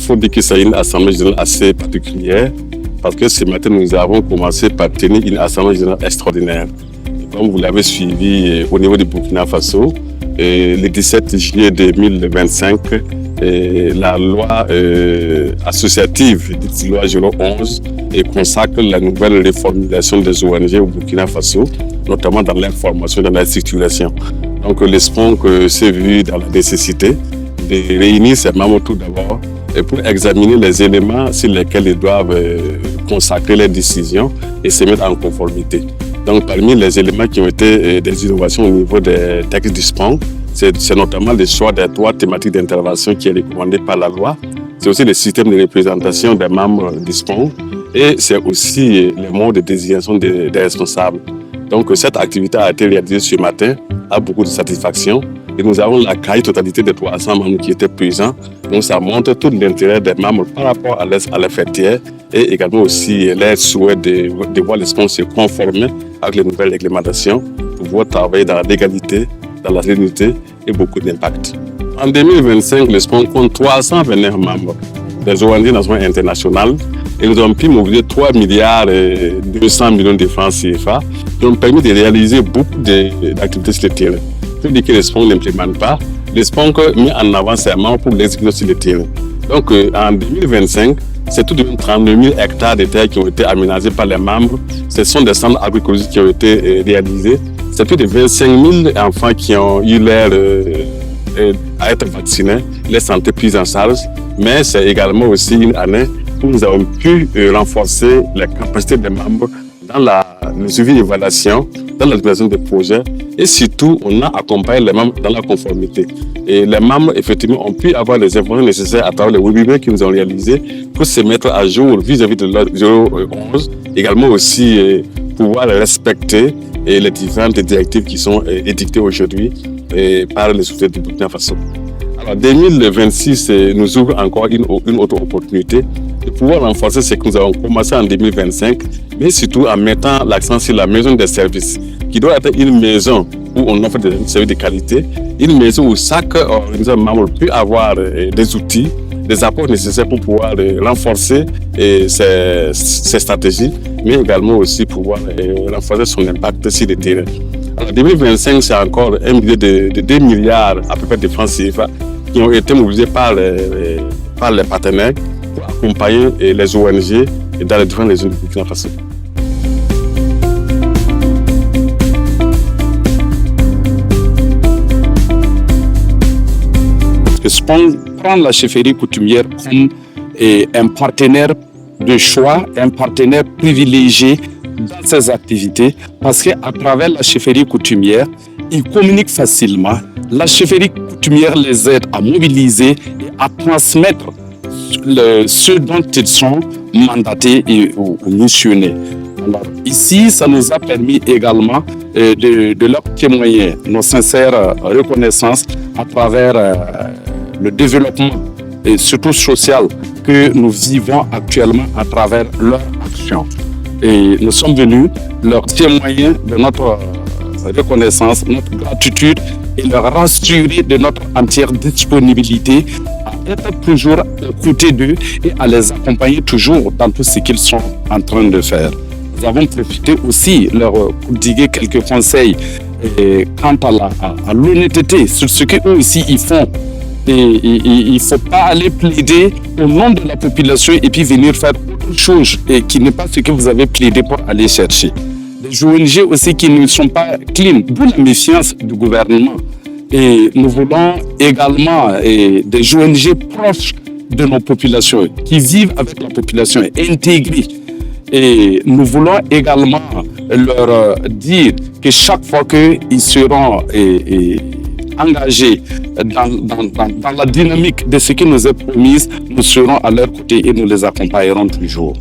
faut dire que c'est une assemblée générale assez particulière parce que ce matin, nous avons commencé par tenir une assemblée générale extraordinaire. Comme vous l'avez suivi au niveau du Burkina Faso, le 17 juillet 2025, la loi associative, dite loi 011, consacre la nouvelle reformulation des ONG au Burkina Faso, notamment dans l'information, dans la circulation. Donc l'ESPONC s'est vu dans la nécessité de réunir ses membres tout d'abord pour examiner les éléments sur lesquels ils doivent consacrer leurs décisions et se mettre en conformité. Donc parmi les éléments qui ont été des innovations au niveau des textes du SPONC, c'est notamment le choix des 3 thématiques d'intervention qui est recommandé par la loi. C'est aussi le système de représentation des membres du SPONC et c'est aussi les modes de désignation des responsables. Donc cette activité a été réalisée ce matin à beaucoup de satisfaction et nous avons la quasi-totalité des 300 membres qui étaient présents. Donc ça montre tout l'intérêt des membres par rapport à leur fêtière et également aussi leur souhait de voir les SPONC se conformer avec les nouvelles réglementations pour pouvoir travailler dans la légalité, dans la sérénité et beaucoup d'impact. En 2025, le SPONC compte 329 membres des ONG nationales et internationales et nous avons pu mobiliser 3 milliards et 200 millions de francs CFA qui ont permis de réaliser beaucoup d'activités sur le terrain. Pour dire que le SPONC n'implémente pas, le SPONC met en avant ses membres pour l'exécuter sur le terrain. Donc en 2025, c'est tout de même 39 000 hectares de terres qui ont été aménagés par les membres. Ce sont des centres agroécologiques qui ont été réalisés. C'est plus de 25 000 enfants qui ont eu l'air à être vaccinés, leur santé prise en charge. Mais c'est également aussi une année où nous avons pu renforcer les capacités des membres dans le suivi d'évaluation, dans la réalisation des projets et surtout on a accompagné les membres dans la conformité. Et les membres effectivement ont pu avoir les informations nécessaires à travers les webinaires que nous avons réalisés pour se mettre à jour vis-à-vis de la 011, également aussi pouvoir respecter les différentes directives qui sont édictées aujourd'hui par les autorités du Burkina Faso. Alors 2026 nous ouvre encore une autre opportunité de pouvoir renforcer ce que nous avons commencé en 2025, mais surtout en mettant l'accent sur la maison des services, qui doit être une maison où on offre des services de qualité, une maison où chaque organisation membre peut avoir des outils, des apports nécessaires pour pouvoir renforcer ses stratégies, mais également aussi pouvoir renforcer son impact sur le terrain. Alors 2025, c'est encore 2 milliards à peu près de francs CFA qui ont été mobilisés par les partenaires pour accompagner les ONG dans les différentes régions du Burkina Faso. Le SPONC prend la chefferie coutumière comme un partenaire de choix, un partenaire privilégié dans ses activités parce qu'à travers la chefferie coutumière, ils communiquent facilement. La chefferie coutumière les aide à mobiliser et à transmettre ce dont ils sont mandatés et missionnés. Alors, ici, ça nous a permis également de leur témoigner nos sincères reconnaissances à travers le développement et surtout social que nous vivons actuellement à travers leur action. Et nous sommes venus leur témoigner de notre reconnaissance, notre gratitude et leur rassurer de notre entière disponibilité à être toujours aux côtés d'eux et à les accompagner toujours dans tout ce qu'ils sont en train de faire. Nous avons profité aussi leur prodiguer quelques conseils quant à l'honnêteté sur ce qu'eux aussi ils font. Et il ne faut pas aller plaider au nom de la population et puis venir faire autre chose et qui n'est pas ce que vous avez plaidé pour aller chercher. Des ONG aussi qui ne sont pas clean, d'où la méfiance du gouvernement. Et nous voulons également des ONG proches de nos populations, qui vivent avec la population, intégrées. Et nous voulons également leur dire que chaque fois qu'ils seront engagés dans la dynamique de ce qui nous est promis, nous serons à leur côté et nous les accompagnerons toujours.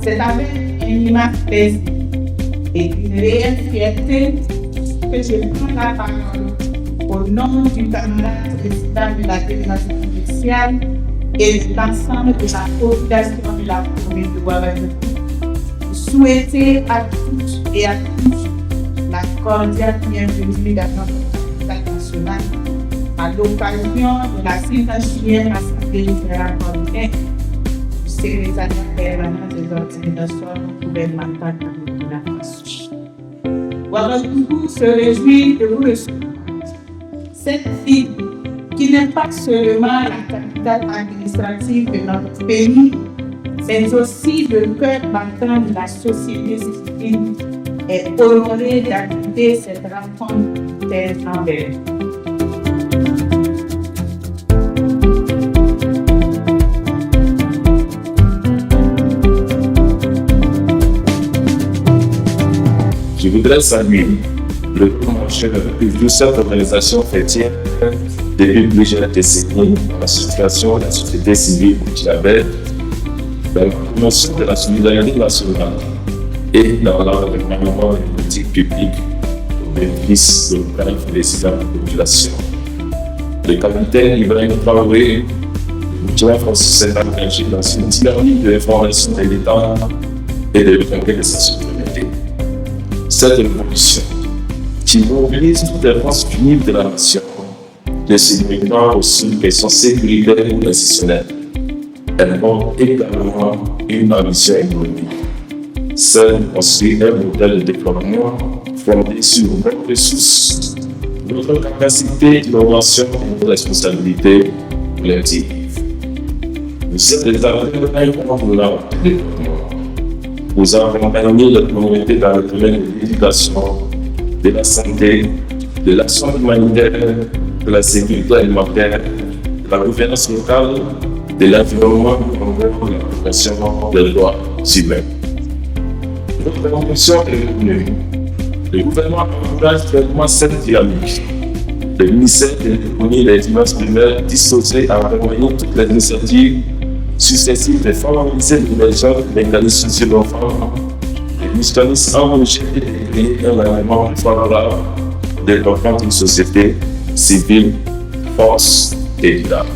C'est avec un immense plaisir et une réelle fierté que je prends la parole au nom du camarade président de la délégation provinciale et de l'ensemble de la population de la commune de Ouagadougou souhaiter à toutes et à tous la cordiale bienvenue dans notre capitale nationale à l'occasion de la 51e Assemblée générale ordinaire du secrétariat permanent des organisations gouvernementales de Burkina Faso. Ouagadougou se réjouit de vous recevoir. Cette ville, qui n'est pas seulement la capitale administrative de notre pays, mais aussi le cœur battant de la société civile, est honorée d'accéder cette rencontre terre envers. Je voudrais saluer le promoteur de cette organisation fêtière depuis plusieurs décennies dans la situation de la société civile burkinabé, dans la promotion de la solidarité nationale et dans l'accompagnement des politiques publiques au bénéfice de l'Ukraine et de la population. Le capitaine Ibrahim Traoré, le Burkina Faso s'est engagé dans une dynamique de l'information de l'État et de reconquête de sa souveraineté. Cette révolution qui mobilise toutes les forces unies de la nation, ne signifiant aussi une question sécuritaire ou institutionnelle. Elle porte également une ambition économique. Celle de construire un modèle de développement fondé sur nos ressources, notre capacité d'innovation et notre responsabilité collective. Nous sommes des acteurs incontournables de développement. Vous accompagnez la communauté dans le domaine de l'éducation, de la santé, de l'action humanitaire, de la sécurité alimentaire, de la gouvernance locale, de l'environnement ou de la protection des droits humains. Notre ambition est reconnue. Le gouvernement encourage pleinement cette dynamique. Le ministère de l'économie et des finances primaires disposé à accompagner toutes les initiatives susceptibles de favoriser l'émergence des mécanismes sociaux d'enfants, les missionnistes engagés et de créer un environnement favorable au développement d'une société civile, force et durable.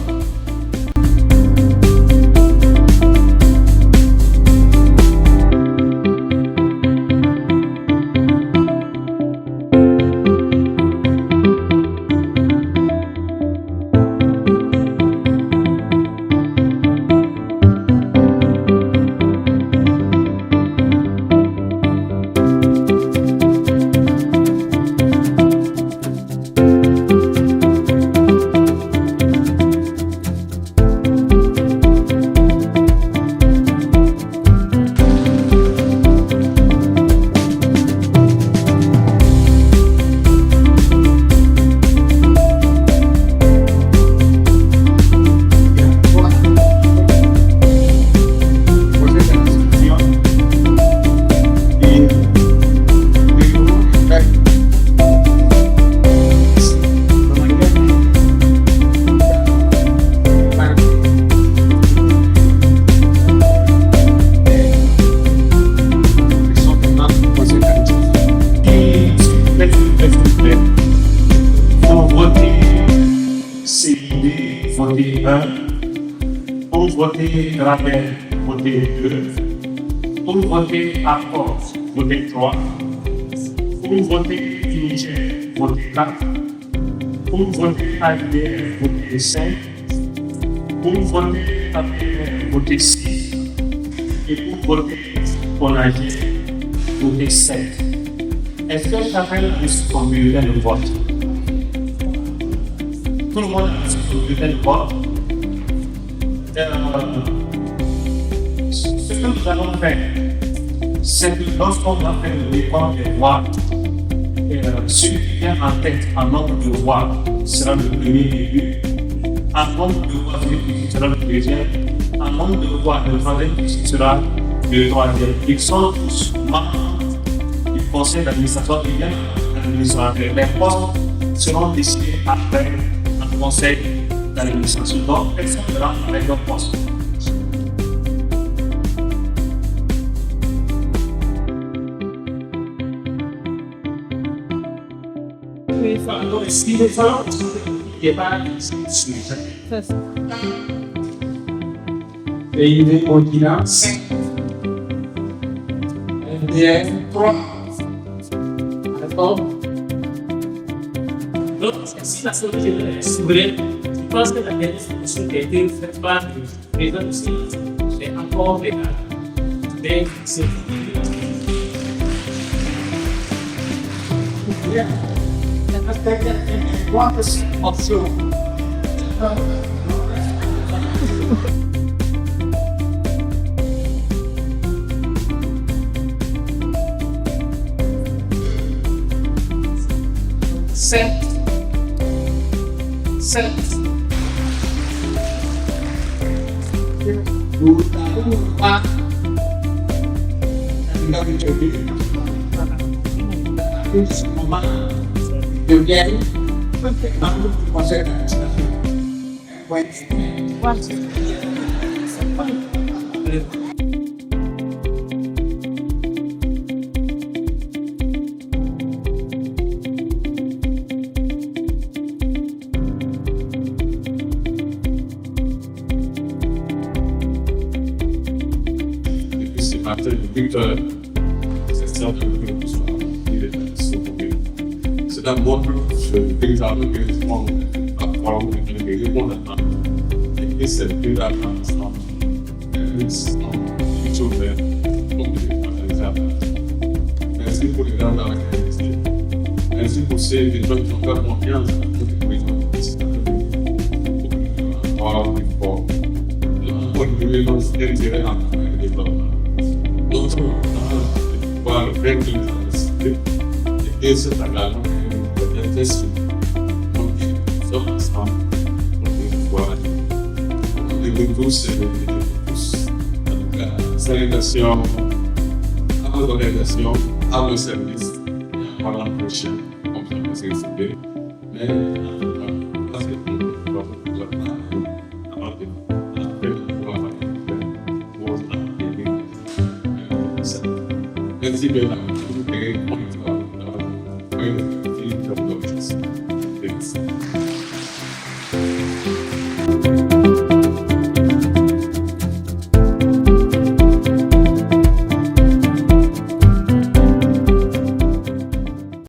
voter 1, pour voter rappel, voter 2, pour voter accord, voter 3, pour voter unitaire, voter 4, pour voter ADR, voter 5, pour voter APR, voter 6, et pour voter Conagé, voter 7. Est-ce que chacun a reçu son bulletin de vote? Tout le monde a reçu son bulletin de vote. Ce que nous allons faire, c'est que lorsqu'on va faire le décompte des voix, celui qui vient en tête en nombre de voix sera le premier élu, en nombre de voix celui qui sera le deuxième, en nombre de voix le troisième qui sera le troisième. Ils sont tous membres du conseil d'administration et bien d'administration. Les postes seront décidés après un conseil d'administration. Donc, personne ne sera avec leur poste. Donc, si les gens qui n'est pas pays de continence, Bien, 3. D'accord. Donc, si la santé est souveraine, je pense que la dernière solution qui a été faite par le président du CNI est encore légal. Mais c'est option. Sept. Pas. Ce moment devient membre du conseil d'administration. Depuis ce matin, le but c'est ça de cela montre véritablement que les gens apprennent de répondre à ça. Et c'est le but d'apprendre ensemble. Plutôt vers les merci pour les gens dans la qualité. Merci pour ces gens qui ont fait confiance pour les gens qui sont pour contribuer notre intérêt dans le développement. D'autres, voir le fait que les gens et c'est également une question. Donc, nous sommes ensemble pour pouvoir tous, en tout cas, salutations à nos organisations, à nos services, à l'an prochain, comme ça va s'expliquer. Mais, parce que nous devons merci bien.